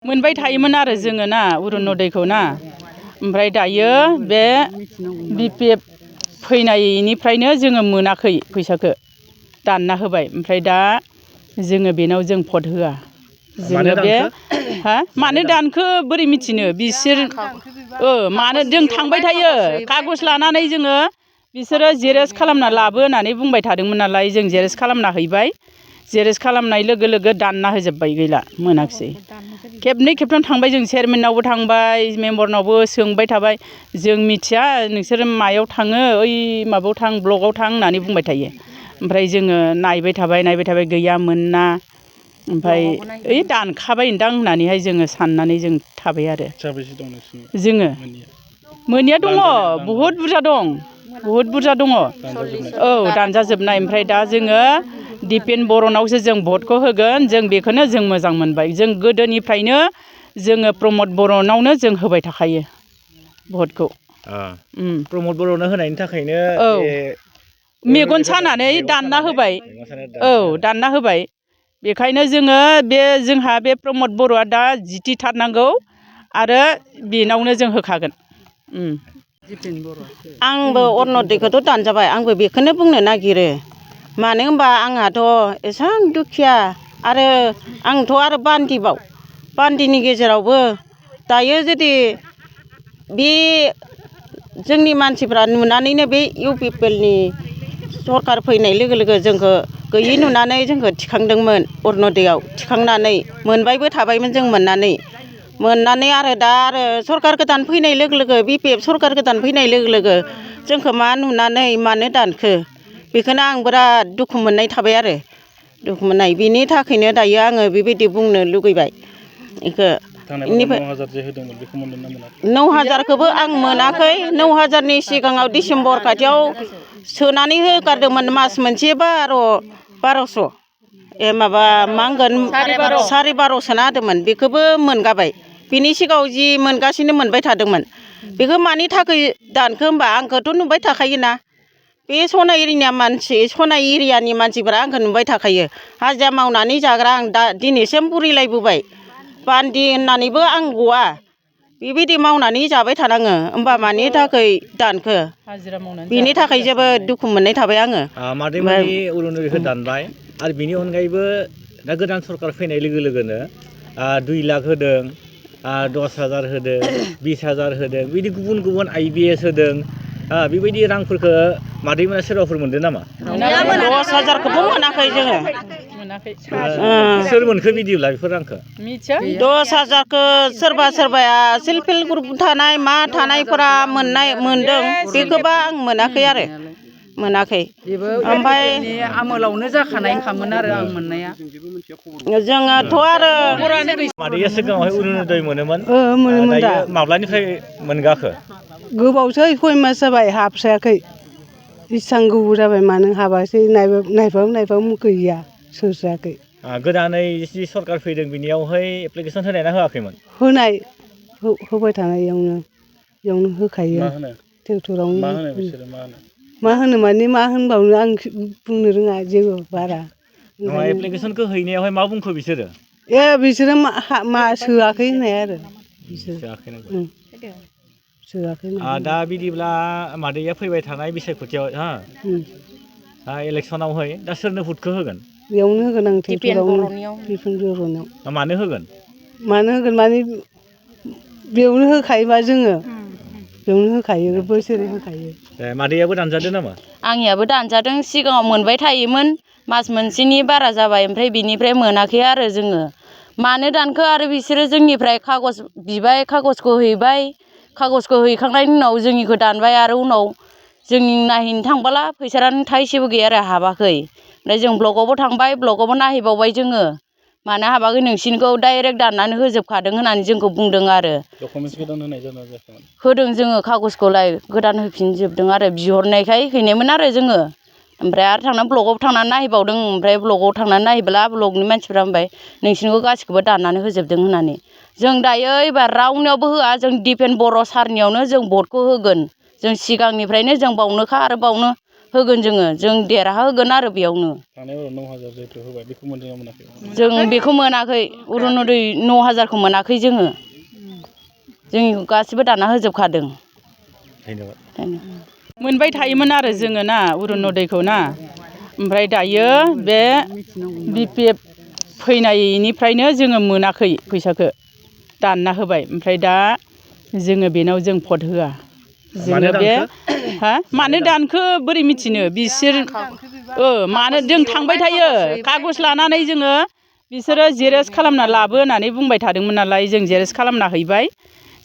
मोनबाय थायोमोन आरो जोङो ना अरुनदयखौ ना ओमफ्राय दायो बे BPF फैनायनिफ्रायनो जोङो मोनाखै फैसाखौ दानना होबाय ओमफ्राय दा जोङो बेनाव जों भट होआ जोङो बे मानो दानखो बोरै मिथिनो बिसोर मानो जों थांबाय थायो कागज लानानै जोङो बिसोरो जेरेक्स खालामना लाबो होननानै बुंबाय थादोंमोन नालाय जों जेरेक्स खालामना हैबाय जेरेक्स खालामनाय लोगो लोगो दानना होजोब्बाय गैला मोनाखिसै खेबनै खेबथाम थांबाय जों चेयारमेननावबो थांबाय मेम्बारनावबो सोंबाय थाबाय जों मिथिया नोंसोर मायाव थाङो ओइ माबायाव थां ब्लकआव थां होननानै बुंबाय थायो ओमफ्राय जोङो नायबाय थाबाय गैया मोना ओमफ्राय ओइ दानखाबायदां होननानैहाय जोङो साननानै जों थाबाय आरो जोङो मोनैया दङ बहुद बुरजा दङ औ दानजाजोबनाय ओमफ्राय दा जोङो दिपेन बर'नावसो जों भटखौ होगोन जों बेखौनो जों मोजां मोनबाय जों गोदोनिफ्रायनो जोङो प्रमद बर'नावनो जों होबाय थाखायो भटखौ प्रमद बर'नो होनायनि थाखायनो मेगन सानानै दानना होबाय दानना होबाय बेखायनो जोङो बे जोंहा बे प्रमद बर'आ दा जिथिथारनांगौ आरो बेनावनो जों होखागोन आंबो अरुनदयखौथ' दानजाबाय आंबो बेखौनो बुंनो नागिरो मानो होनबा आंहाथ' एसेबां दुखिया आरो आंथ' आरो बान्दिनि गेजेरावबो दायो जुदि बे जोंनि मानसिफ्रा नुनानैनो बे UPPLनि सरखार फैनाय लोगो लोगो जोंखौ गैयि नुनानै जोंखौ थिखांदोंमोन अरुनदयाव थिखांनानै मोनबायबो थाबायमोन जों मोननानै आरो दा आरो सरखार गोदान फैनाय लोगो लोगो BPF सरखार गोदान फैनाय लोगो लोगो जोंखौ मा नुनानै मानो दानखो बेखौनो आं बिराद दुखु मोननाय थाबाय आरो दुखु मोननाय बिनि थाखायनो दायो आङो बेबायदि बुंनो लुगैबाय बेखौ 9,000खौबो आं मोनाखै 9,000नि सिगाङाव डिसेम्बर खाथियाव सोनानै होगारदोंमोन मास मोनसे 1200 माबा मा होनगोन 1250 सोना होदोंमोन बेखौबो मोनगाबाय बिनि सिगाङाव जि मोनगासिनो मोनबाय थादोंमोन बेखौ मानि थाखाय दानखो होनबा आंखौथ' नुबाय थाखायोना बे सनाइ एरियानि मानसिफोरा आंखौ नुबाय थाखायो हाजिरा मावनानै जाग्रा आं दा दिनैसिम बुरिलायबोबाय बान्दि होननानैबो आं गवा बेबायदि मावनानै जाबाय थानाङो होमबा मानि थाखाय दानखो बिनि थाखाय जोबोद दुखु मोननाय थाबाय आङो मादैमोननि अरुनदयखौ दानबाय आरो बिनि अनगायैबो दा गोदान सरखार फैनाय लोगो लोगोनो 2 लाख होदों 10,000 होदों 20,000 होदों बिदि गुबुन IBS होदों बेबायदि रांफोरखौ मादैमोना सोरबाफोर मोनदों नामा 10,000खौबो मोनाखै जोङो सोर मोनखो बिदिब्ला बेफोर रांखौ 10,000खौ सोरबाया सेल्फ हेल्प ग्रुप थानाय मा थानायफोरा मोनदों बेखौबा आं मोनाखै आरो मोनाखै ओमफ्राय आमोलावनो जाखानाय खामोन आरो आं मोननाया जोङोथ' आरो मादैया सिगाङावहाय अरुनदय मोनोमोन दा माब्लानिफ्राय मोनगाखो गोबावसै 6 मास जाबाय हाबस्रायाखै इसां गोबाव जाबाय मानो हाबासै नायबाबो गैया सोजायाखै गोदानै जि सरखार फैदों बिनियावहाय एप्लिकेसन होनायना होआखैमोन होबाय थानायावनो होखायो ट्रेक्टरावनो मा होनो माने मा होनबावनो आं बुंनो रोङा जेबो बारा एप्लिकेसनखौ हैनायावहाय मा बुंखो बिसोरो बिसोरो मा सोआखै होननाय आरो सोआखै दा बिदिब्ला मादैया फैबाय थानाय बिसायख'थियाव इलेक्सनावहाय दा सोरनो भटखौ होगोन बेयावनो होगोन आं ट्रेक्टरावनो मानो होगोन माने बेयावनो होखायोबा जोङो बेयावनो होखायो बोसोरै होखायो मादैयाबो दानजादों नामा आंनियाबो दानजादों सिगाङाव मोनबाय थायोमोन मास मोनसेनि बारा जाबाय ओमफ्राय बिनिफ्राय मोनाखै आरो जोङो मानो दानखो आरो बिसोरो जोंनिफ्राय कागज बिबाय कागजखौ हैबाय कागजखौ हैखांनायनि उनाव जोंनिखौ दानबाय आरो उनाव जोंनि नायहैनो थांबोला फैसायानो थाइसेबो गैया आरो हाबाखै ओमफ्राय जों ब्लकआवबो थांबाय ब्लकआवबो नायहैबावबाय जोङो मानो हाबाखै नोंसिनिखौ डाइरेक्ट दाननानै होजोबखादों होननानै जोंखौ बुंदों आरो होदों जोङो कागजखौलाय गोदान होफिनजोबदों आरो बिहरनायखाय हैनायमोन आरो जोङो ओमफ्राय आरो थांनानै ब्लकआव थांनानै नायहैबावदों ओमफ्राय ब्लकआव थांनानै नायहैब्ला ब्लकनि मानसिफ्रा होनबाय नोंसिनिखौ गासिखौबो दाननानै होजोबदों होननानै जों दायो एबार रावनियावबो होआ जों दिपेन बर' सारनियावनो जों भटखौ होगोन जों सिगांनिफ्रायनो जों बावनोखा आरो बावनो होगोन जों देरहाहोगोन आरो बेयावनो जों बेखौ मोनाखै अरुनदय 9000खौ मोनाखै जोङो गासिबो दाना होजोबखादों। मोनबाय थायोमोन आरो जोङो ना अरुनदयखौ ना ओमफ्राय दायो बे BPF फैनायनिफ्रायनो जोङो मोनाखै फैसाखौ दानना होबाय ओमफ्राय दा जोङो बेनाव जों भट होआ जोङो बे मानो दानखो बोरै मिथिनो बिसोर मानो जों थांबाय थायो कागज लानानै जोङो बिसोरो जेरेक्स खालामना लाबो होननानै बुंबाय थादोंमोन नालाय जों जेरेक्स खालामना हैबाय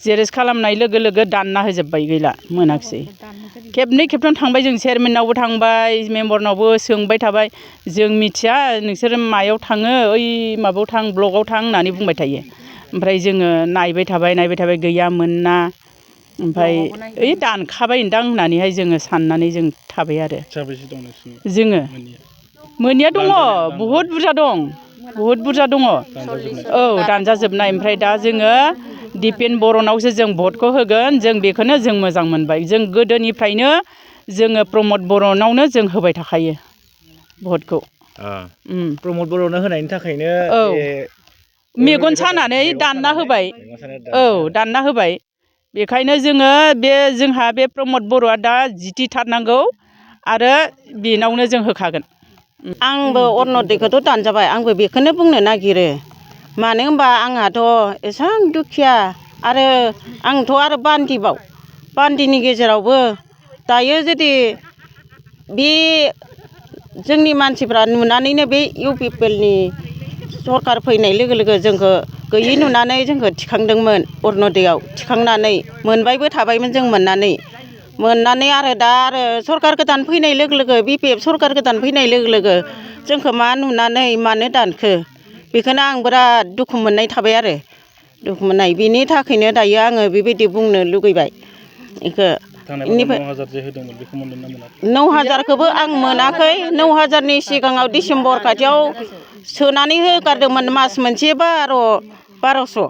जेरेक्स खालामनाय लोगो लोगो दानना होजोबबाय गैला मोनाखिसै खेबनै खेबथाम थांबाय जों चेयारमेनावबो थांबाय मेम्बारनावबो सोंबाय थाबाय जों मिथिया नोंसोर मायाव थाङो ओइ माबायाव थां ब्लकआव थां होननानै बुंबाय थायो ओमफ्राय जोङो नायबाय थाबाय गैया मोना ओमफ्राय ओइ दानखाबायदां होननानैहाय जोङो साननानै जों थाबाय आरो जोङो मोनैया दङ बहुद बुरजा दङ औ दानजाजोबनाय ओमफ्राय दा जोङो दिपेन बर'नावसो जों भटखौ होगोन जों बेखौनो जों मोजां मोनबाय जों गोदोनिफ्रायनो जोङो प्रमद बर'नावनो जों होबाय थाखायो भटखौ प्रमद बर'नो होनायनि थाखायनो मेगन सानानै दानना होबाय दानना होबाय बेखायनो जोङो जोंहा बे प्रमद बर'आ दा जिथिथारनांगौ आरो बेनावनो जों होखागोन। आंबो अरुनदयखौथ' दानजाबाय आंबो बेखौनो बुंनो नागिरो मानो होनबा आंहाथ' एसां दुखिया आरो आंथ' आरो बान्दिनि गेजेरावबो दायो जुदि बे जोंनि मानसिफ्रा नुनानैनो बे UPPLनि सरखार फैनाय लोगो लोगो जोंखौ गैयि नुनानै जोंखौ थिखांदोंमोन अरुनदयाव थिखांनानै मोनबायबो थाबायमोन जों मोननानै आरो दा आरो सरखार गोदान फैनाय लोगो लोगो BPF सरखार गोदान फैनाय लोगो लोगो जोंखौ मा नुनानै मानो दानखो बेखौनो आं बिराद दुखु मोननाय थाबाय आरो दुखु मोननाय बिनि थाखायनो दायो आङो बेबायदि बुंनो लुगैबाय बेखौ बेनिफ्राय 9000खौबो आं मोनाखै 9000नि सिगाङाव डिसेम्बर खाथियाव सोनानै होगारदोंमोन मास मोनसे 1200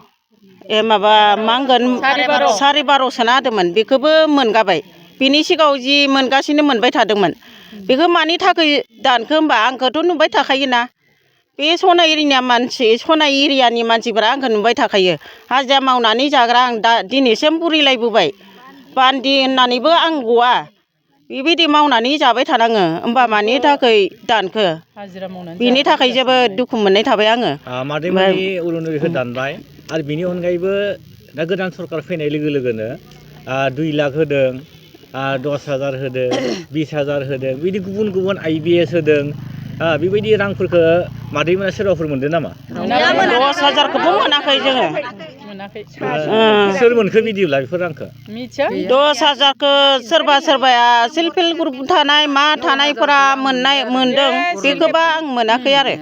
माबा मा होनगोन 1250 सोना होदोंमोन बेखौबो मोनगाबाय बिनि सिगाङाव जि मोनगासिनो मोनबाय थादोंमोन बेखौ मानि थाखाय दानखो होनबा आंखौथ' नुबाय थाखायोना बे सनाइ एरियानि मानसिफोरा आंखौ नुबाय थाखायो हाजिरा मावनानै जाग्रा आं दा दिनैसिम बुरिलायबोबाय बान्दि होननानैबो आं गवा बेबायदि मावनानै जाबाय थानाङो होमबा मानि थाखाय दानखो बिनि थाखाय जोबोद दुखु मोननाय थाबाय आङो मादैमोननि अरुनदयखौ दानबाय आरो बिनि अनगायैबो दा गोदान सरखार फैनाय लोगो लोगोनो 2 लाख होदों 10,000 होदों 20,000 होदों बिदि गुबुन IBS होदों बेबायदि रांफोरखौ मादैमोना सोरबाफोर मोनदों नामा? 10,000खौबो मोनाखै जोङो सोर मोनखो बिदिब्ला बेफोर रांखौ 10,000खौ सोरबाया सेल्फ हेल्प ग्रुप थानाय मा थानायफोरा मोनदों बेखौबा आं मोनाखै आरो